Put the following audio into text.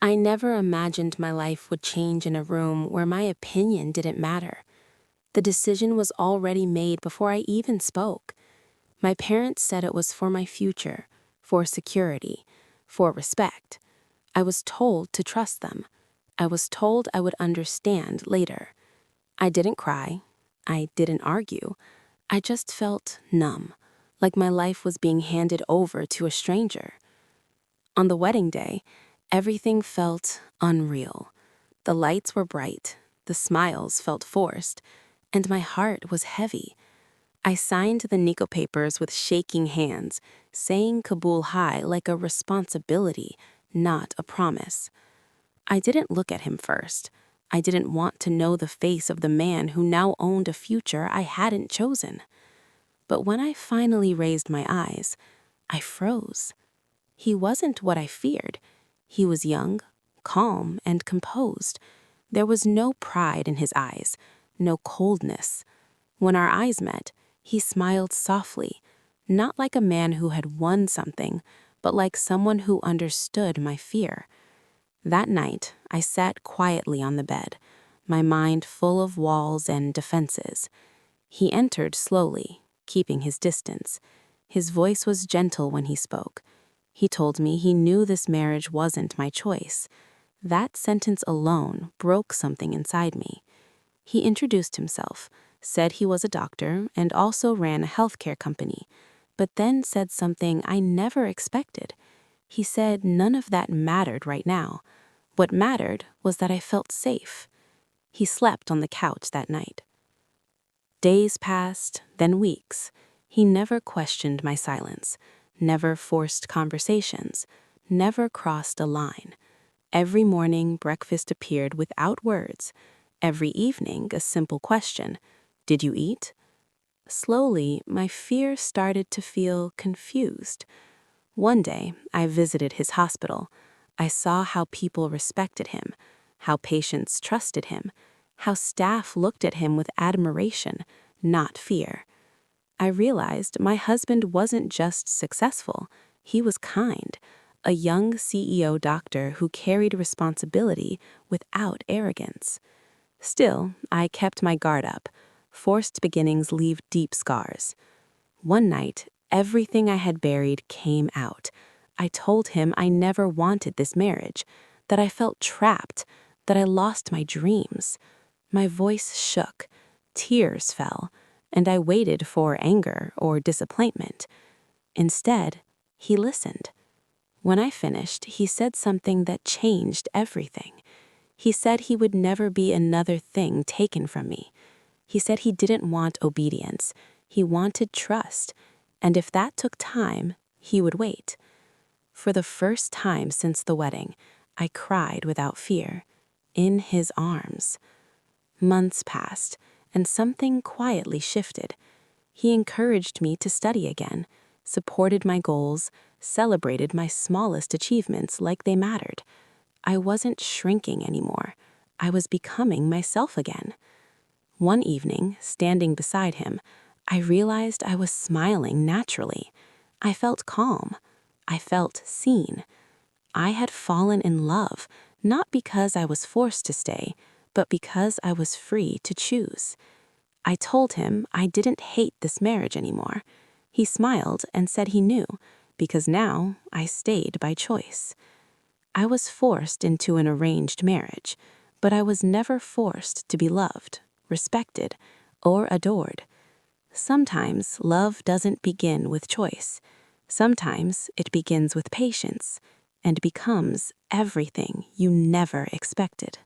I never imagined my life would change in a room where my opinion didn't matter. The decision was already made before I even spoke. My parents said it was for my future, for security, for respect. I was told to trust them. I was told I would understand later. I didn't cry. I didn't argue. I just felt numb, like my life was being handed over to a stranger. On the wedding day, everything felt unreal. The lights were bright, the smiles felt forced, and my heart was heavy. I signed the Nico papers with shaking hands, saying Kabul high like a responsibility, not a promise. I didn't look at him first. I didn't want to know the face of the man who now owned a future I hadn't chosen. But when I finally raised my eyes, I froze. He wasn't what I feared. He was young, calm, and composed. There was no pride in his eyes, no coldness. When our eyes met, he smiled softly, not like a man who had won something, but like someone who understood my fear. That night, I sat quietly on the bed, my mind full of walls and defenses. He entered slowly, keeping his distance. His voice was gentle when he spoke. He told me he knew this marriage wasn't my choice. That sentence alone broke something inside me. He introduced himself, said he was a doctor and also ran a healthcare company, but then said something I never expected. He said none of that mattered right now. What mattered was that I felt safe. He slept on the couch that night. Days passed, then weeks. He never questioned my silence, never forced conversations, never crossed a line. Every morning, breakfast appeared without words. Every evening, a simple question: did you eat? Slowly, my fear started to feel confused. One day, I visited his hospital. I saw how people respected him, how patients trusted him, how staff looked at him with admiration, not fear. I realized my husband wasn't just successful, he was kind, a young CEO doctor who carried responsibility without arrogance. Still, I kept my guard up. Forced beginnings leave deep scars. One night, everything I had buried came out. I told him I never wanted this marriage, that I felt trapped, that I lost my dreams. My voice shook, tears fell, and I waited for anger or disappointment. Instead, he listened. When I finished, he said something that changed everything. He said he would never be another thing taken from me. He said he didn't want obedience. He wanted trust. And if that took time, he would wait. For the first time since the wedding, I cried without fear, in his arms. Months passed, and something quietly shifted. He encouraged me to study again, supported my goals, celebrated my smallest achievements like they mattered. I wasn't shrinking anymore. I was becoming myself again. One evening, standing beside him, I realized I was smiling naturally. I felt calm. I felt seen. I had fallen in love, not because I was forced to stay, but because I was free to choose. I told him I didn't hate this marriage anymore. He smiled and said he knew, because now I stayed by choice. I was forced into an arranged marriage, but I was never forced to be loved, respected, or adored. Sometimes love doesn't begin with choice. Sometimes it begins with patience and becomes everything you never expected.